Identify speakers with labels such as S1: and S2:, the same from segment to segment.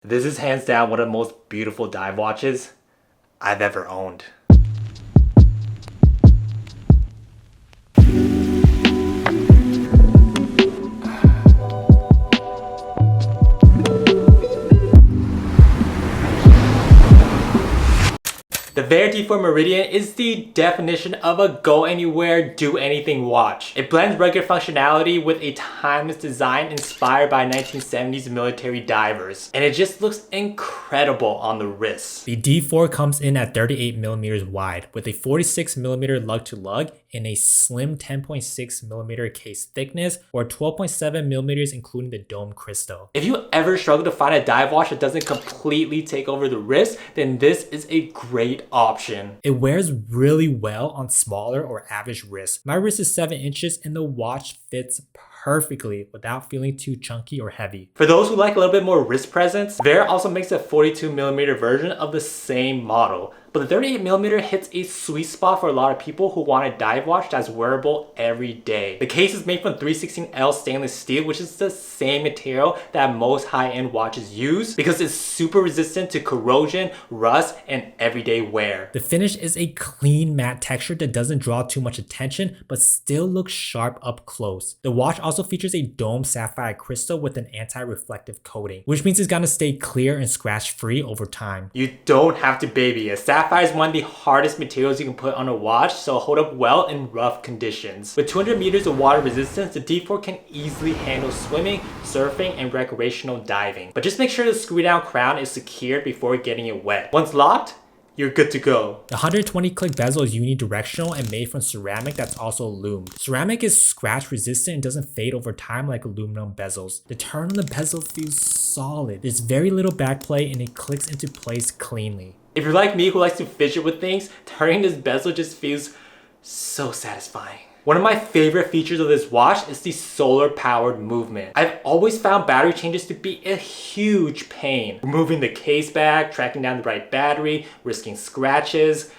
S1: This is hands down one of the most beautiful dive watches I've ever owned. The Vaer D4 Meridian is the definition of a go anywhere, do anything watch. It blends rugged functionality with a timeless design inspired by 1970s military divers. And it just looks incredible on the wrist. The D4 comes in at 38mm wide with a 46mm lug to lug and a slim 10.6mm case thickness or 12.7mm including the dome crystal. If you ever struggle to find a dive watch that doesn't completely take over the wrist, then this is a great option. It wears really well on smaller or average wrists. My wrist is 7 inches and the watch fits perfectly without feeling too chunky or heavy. For those who like a little bit more wrist presence, Vaer also makes a 42mm version of the same model. But the 38mm hits a sweet spot for a lot of people who want a dive watch that's wearable every day. The case is made from 316L stainless steel, which is the same material that most high-end watches use because it's super resistant to corrosion, rust, and everyday wear. The finish is a clean matte texture that doesn't draw too much attention but still looks sharp up close. The watch also features a dome sapphire crystal with an anti-reflective coating, which means it's gonna stay clear and scratch-free over time. You don't have to baby it. Sapphire is one of the hardest materials you can put on a watch, so hold up well in rough conditions. With 200 meters of water resistance, the D4 can easily handle swimming, surfing, and recreational diving. But just make sure the screw down crown is secured before getting it wet. Once locked, you're good to go. The 120 click bezel is unidirectional and made from ceramic that's also lumed. Ceramic is scratch resistant and doesn't fade over time like aluminum bezels. The turn on the bezel feels solid. There's very little backplay and it clicks into place cleanly. If you're like me who likes to fidget with things, turning this bezel just feels so satisfying. One of my favorite features of this watch is the solar powered movement. I've always found battery changes to be a huge pain. Removing the case back, tracking down the right battery, risking scratches.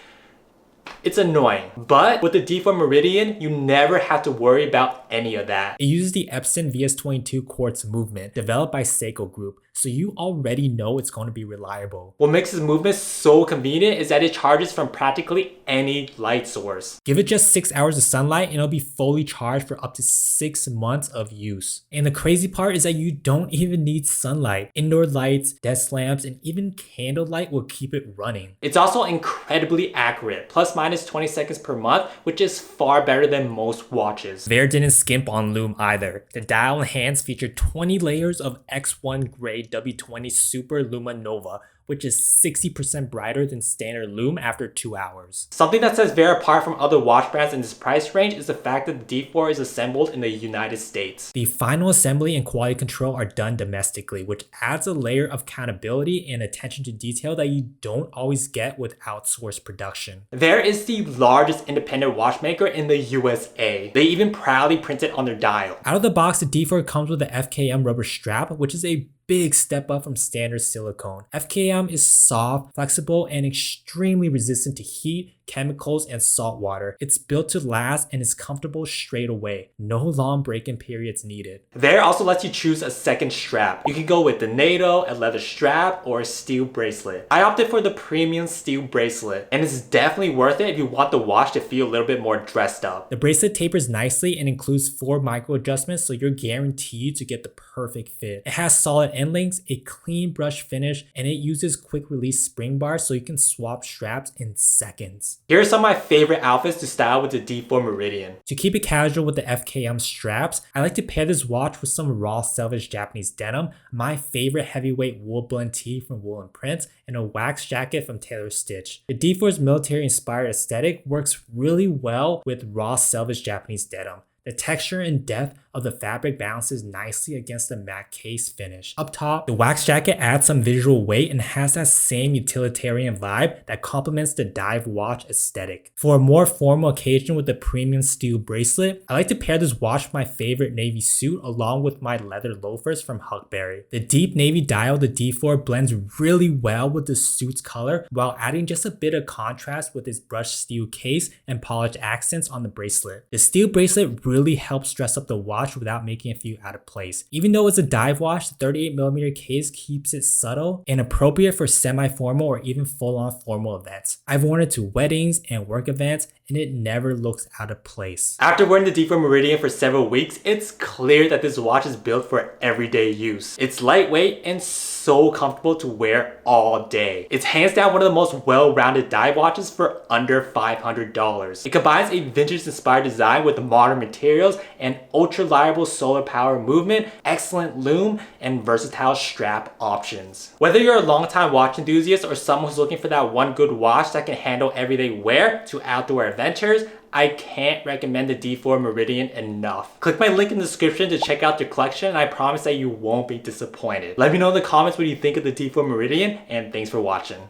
S1: It's annoying, but with the D4 Meridian, you never have to worry about any of that. It uses the Epson VS22 quartz movement developed by Seiko Group, so you already know it's going to be reliable. What makes this movement so convenient is that it charges from practically any light source. Give it just 6 hours of sunlight and it'll be fully charged for up to 6 months of use. And the crazy part is that you don't even need sunlight. Indoor lights, desk lamps, and even candlelight will keep it running. It's also incredibly accurate, plus minus 20 seconds per month, which is far better than most watches. Vaer didn't skimp on Lume either. The dial and hands feature 20 layers of X1 grade W20 Super Luminova, which is 60% brighter than standard Lume after 2 hours. Something that sets Vaer apart from other watch brands in this price range is the fact that the D4 is assembled in the United States. The final assembly and quality control are done domestically, which adds a layer of accountability and attention to detail that you don't always get with outsourced production. Vaer is the largest independent watchmaker in the USA. They even proudly print it on their dial. Out of the box, the D4 comes with a FKM rubber strap, which is a big step up from standard silicone. FKM is soft, flexible, and extremely resistant to heat, chemicals, and salt water. It's built to last and is comfortable straight away. No long break-in periods needed. Vaer also lets you choose a second strap. You can go with the NATO, a leather strap, or a steel bracelet. I opted for the premium steel bracelet, and it's definitely worth it if you want the watch to feel a little bit more dressed up. The bracelet tapers nicely and includes 4 micro adjustments, so you're guaranteed to get the perfect fit. It has solid end links, a clean brush finish, and it uses quick release spring bars so you can swap straps in seconds. Here are some of my favorite outfits to style with the D4 Meridian. To keep it casual with the FKM straps, I like to pair this watch with some raw selvage Japanese denim, my favorite heavyweight wool blend tee from Wool & Prints, and a wax jacket from Taylor Stitch. The D4's military inspired aesthetic works really well with raw selvage Japanese denim. The texture and depth of the fabric balances nicely against the matte case finish. Up top, the wax jacket adds some visual weight and has that same utilitarian vibe that complements the dive watch aesthetic. For a more formal occasion with the premium steel bracelet, I like to pair this watch with my favorite navy suit along with my leather loafers from Huckberry. The deep navy dial, the D4, blends really well with the suit's color while adding just a bit of contrast with its brushed steel case and polished accents on the bracelet. The steel bracelet really helps dress up the watch
S2: watch without making it feel out of place. Even though it's a dive watch, the 38mm case keeps it subtle and appropriate for semi-formal or even full-on formal events. I've worn it to weddings and work events, and it never looks out of place.
S1: After wearing the D4 Meridian for several weeks, it's clear that this watch is built for everyday use. It's lightweight and so comfortable to wear all day. It's hands down one of the most well-rounded dive watches for under $500. It combines a vintage-inspired design with modern materials and ultra-reliable solar power movement, excellent lume, and versatile strap options. Whether you're a longtime watch enthusiast or someone who's looking for that one good watch that can handle everyday wear to outdoor adventures, I can't recommend the D4 Meridian enough. Click my link in the description to check out their collection, and I promise that you won't be disappointed. Let me know in the comments what you think of the D4 Meridian, and thanks for watching.